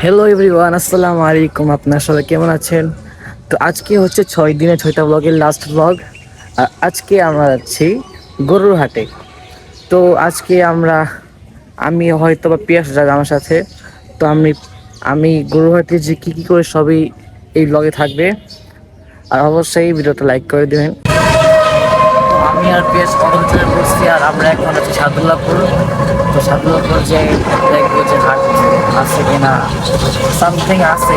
Hello everyone, আসসালামু আলাইকুম। আপনারা সবাই কেমন আছেন? তো আজকে হচ্ছে 6 দিনে 6টা ব্লগের লাস্ট ব্লগ। আর আজকে আমরা যাচ্ছি গরুর হাটে। তো আজকে আমি হয়তো বা পিয়াস যাবে আমার সাথে। তো আমি গরুর হাটে যে কী করে সবই এই ব্লগে থাকবে। আর অবশ্যই ভিডিওটা লাইক করে দেবেন। আমি আর পিয়াস কদম চলে পড়ছি, আর আমরা এখন আছি সাদুল্লাপুর। তো সাদুল্লাপুর যে দেখবো যে হাট আছে কিনা, সামথিং আছে।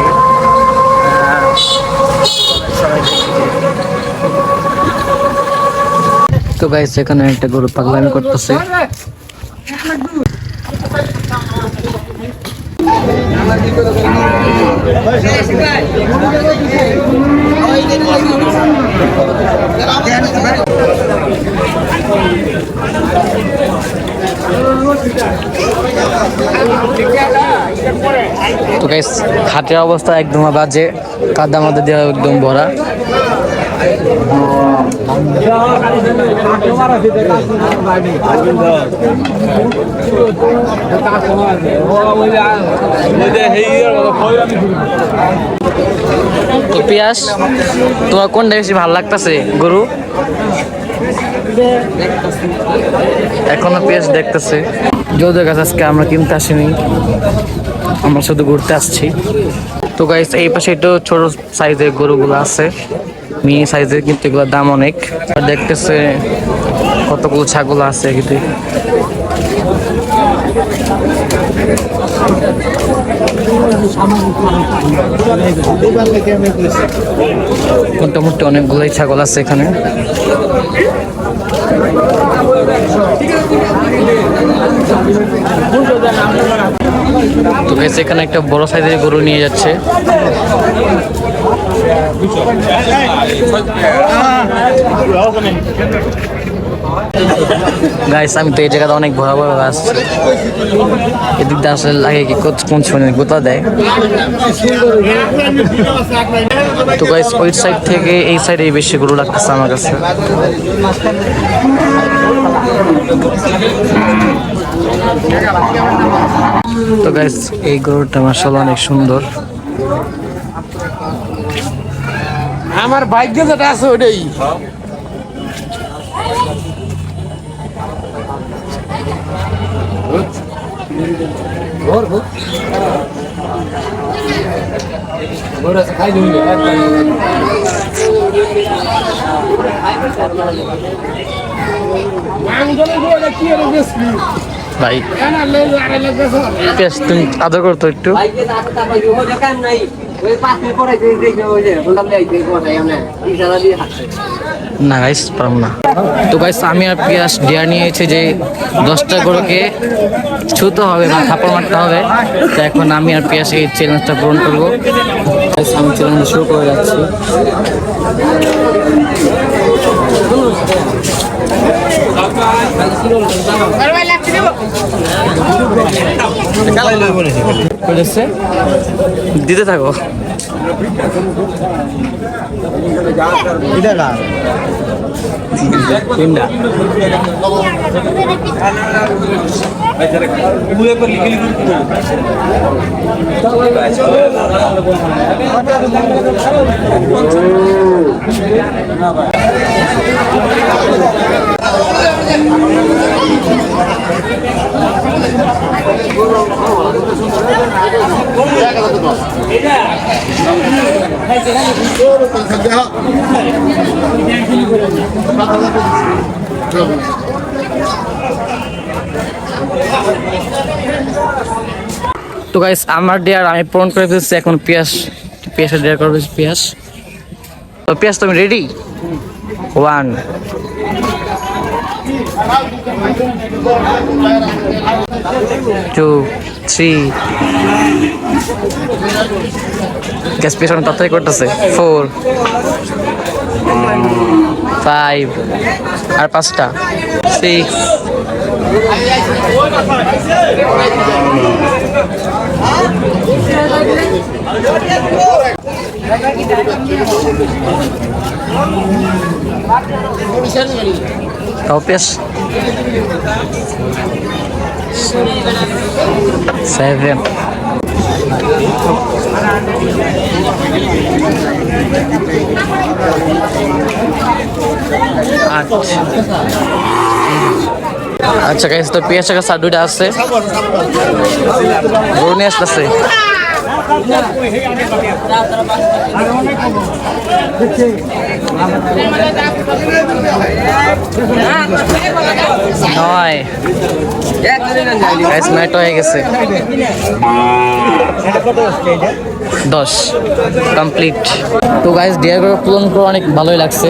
তো গাইস, এখানে একটা গরু পাগলামি করতেছে। তো গাইস, হাটের অবস্থা একদম বাজে, কাদার মধ্যে দেওয়া একদম ভরা। তো পিয়াস, তোমার কোনটা বেশি ভালো লাগতেছে গরু? এখনো পিয়াস দেখতেছে। যদিও গাছ আজকে আমরা কিনতে আসিনি, আমরা শুধু ঘুরতে আসছি। তো গাইস, এই পাশে একটু ছোট সাইজের গরুগুলো আছে, মিনি সাইজের, কিন্তু এগুলোর দাম অনেক। আর দেখতেছে কতগুলো ছাগল আছে কিন্তু। মোটামুটি অনেকগুলোই ছাগল আছে এখানে। তো বেশ, এখানে একটা বড় সাইজের গরু নিয়ে যাচ্ছে। গাইস, আমি তো এই জায়গাটা অনেক ভয়াবহ আসছে। এদিক দিয়ে আসলে লাগে কি কোন সময় গোতা দেয়। তো গাইস, ওই সাইড থেকে এই সাইডে বেশি গরু লাগতেছে আমার কাছে। তো গাইস, এই গরুটা মাশাআল্লাহ অনেক সুন্দর। আমার ভাগ্য যেটা আছে ওটাই। ভাই তুমি আদর করতো একটু। না গাইস, পারবো না। তো গাইস, আমি আর পিয়াস ডিয়ার নিয়েছে যে 10টা গরুকে ছুতে হবে বা থাপড় মারতে হবে। তো এখন আমি আর পিয়াস এই চ্যালেঞ্জটা পূরণ করবো। আমি চ্যালেঞ্জ শুরু করে যাচ্ছি। দিতে থাকো। তো গাইস, আমার ডিয়ার আমি পূরণ করে ফেলছি। এখন পিয়াসের ডিয়ার করবে পিয়াস। তো পিয়াস, তুমি রেডি? 1 2 3 গ্যাস পিয়াস অনেক তাড়াতাড়ি করতেছে। 4 5 আর 5টা 6 Topes 7 আচ্ছা গাইস, তো পেঁয়াজ টাকা সার দুইটা আছে, গরু নিয়ে আসতেছে। নয় গাইস, ম্যাট হয়ে গেছে 10 কমপ্লিট। তো গাইস ডিয়ার করে পূরণ করে অনেক ভালোই লাগছে।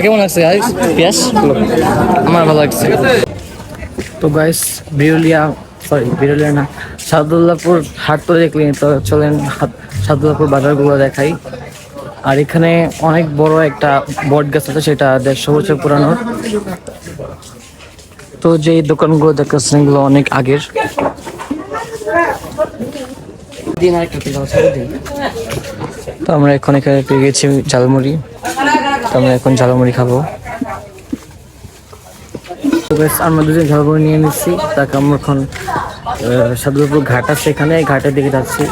কেমন লাগছে গাইস পেঁয়াজ? আমার ভালো লাগছে। তো গাইস বিরুলিয়া না, সাদুল্লাপুর হাট তো দেখলেন, তো চলেন সাদুল্লাপুর বাজারগুলো দেখাই। আর এখানে অনেক বড় একটা বট গাছ আছে, সেটা 150 বছর পুরানো। তো যে দোকানগুলো দেখতেছেন এগুলো অনেক আগের। তো আমরা এখন এখানে পেয়ে গেছি ঝালমুড়ি, তো আমরা এখন ঝালমুড়ি খাবো। আমরা দুজন ঝালমুড়ি নিয়ে নিচ্ছি, তাকে আমরা এখন সাদুল্লাপুর ঘাট আছে, এখানে ঘাটের দিকে যাচ্ছি।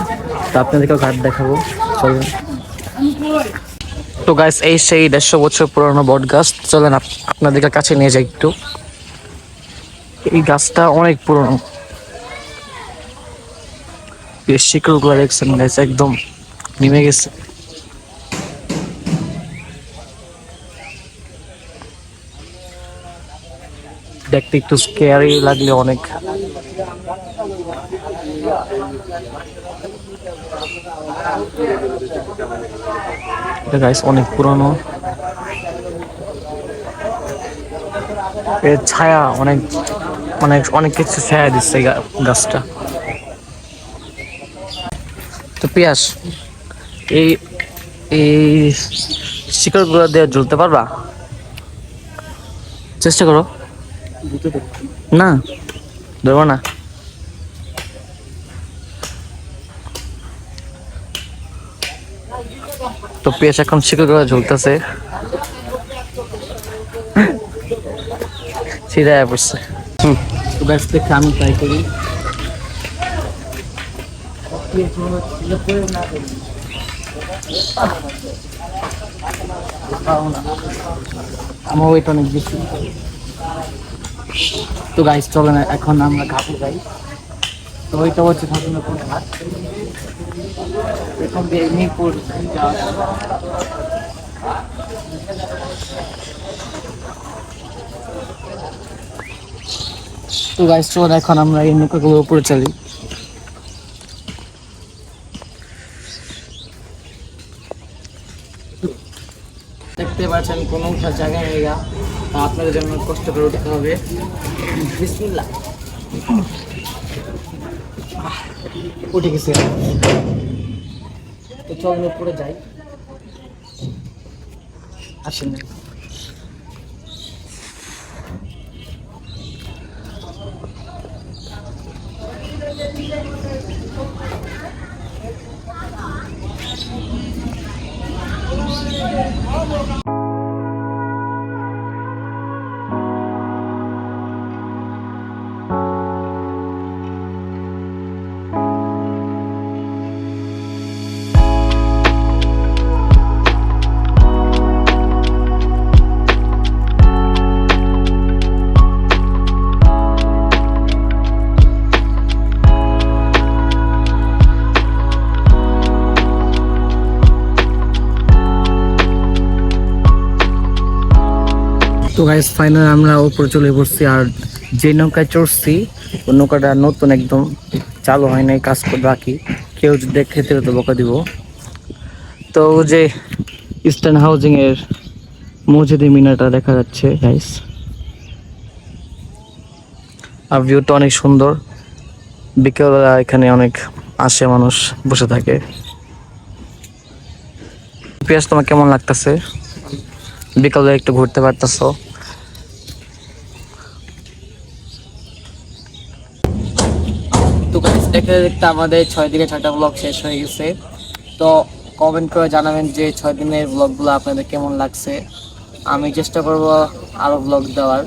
তো আপনাদেরকেও ঘাট দেখাবো, চলুন। তো গাইস এই সেই 150 বছর পুরনো বট গাছ, চলেন আপনাদেরকে কাছে নিয়ে যাই একটু। এই গাছটা অনেক পুরনো, এর শিকড়গুলো দেখছেন গাইস, একদম নেমে গেছে। দেখতে একটু স্ক্যারি লাগলে অনেক। এটা গাইস অনেক পুরনো, এর ছায়া অনেক, মানে অনেক কিছু ছায়া দিচ্ছে এই গাছটা। তো পিয়াস, এই এই শিকড়গুলো দিয়ে ঝুলতে পারবা? চেষ্টা করো। না, ধরবো না। তো পেঁয়াজ এখন শিকড়গুলো ঝুলতেছে, সিধা পড়ছে। তো গাছ থেকে আমি ট্রাই করি। আমার ওয়েট অনেক বেশি। তো গাইস চলে না, এখন আমরা ঘাটে যাই। তো ওইটা হচ্ছে ঠাকুরপুর ঘাট, এখন মিরপুর যাওয়া। তো গাইস চলে, এখন আমরা এই নৌকাগুলোর উপরে চলি। দেখতে পাচ্ছেন কোনো উঠার জায়গা নেই, আপনাদের জন্য কষ্ট করে উঠতে হবে। বিসমিল্লাহ, উঠে গেছে। তো চলুন উপরে যাই, আসেন। তো গাইস ফাইনাল আমরা উপরে চলে পড়ছি। আর যে নৌকায় চড়ছি ওই নৌকাটা নতুন, একদম চালু হয় নাই, কাজ করে বাকি। কেউ যদি দেখে তো বকা দিব। তো যে ইস্টার্ন হাউজিং এর মসজিদে মিনারটা দেখা যাচ্ছে গাইস, আর ভিউটা অনেক সুন্দর। বিকেলবেলা এখানে অনেক আসে মানুষ, বসে থাকে। পিয়াস, তোমার কেমন লাগতেছে? বিকালে একটু ঘুরতে পারতেছো? তো দেখতে দেখতে আমাদের 6 থেকে 6টা ব্লগ শেষ হয়ে গেছে। তো কমেন্ট করে জানাবেন যে 6 দিনের ব্লগগুলো আপনাদের কেমন লাগছে। আমি চেষ্টা করব আরো ব্লগ দেওয়ার,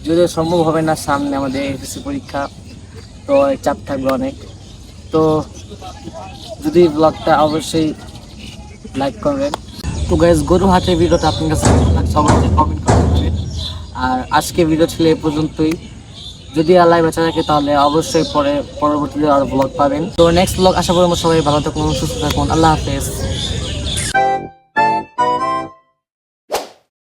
যদিও সম্ভব হবে না, সামনে আমাদের এসএসসি পরীক্ষা, তো চাপ থাকবে অনেক। তো যদি ব্লগটা অবশ্যই লাইক করবেন। তো গাইজ গরু হাটের ভিডিওটা আপনার কাছে কেমন লাগছে অবশ্যই কমেন্ট করবেন। আর আজকে ভিডিও ছিল এ পর্যন্তই। যদি আল্লাহ বেঁচে রাখে তাহলে অবশ্যই পরবর্তীতে আরো ব্লগ পাবেন। তো নেক্সট ব্লগ আশা করি সবাই ভালো থাকুন, সুস্থ থাকুন। আল্লাহ হাফেজ।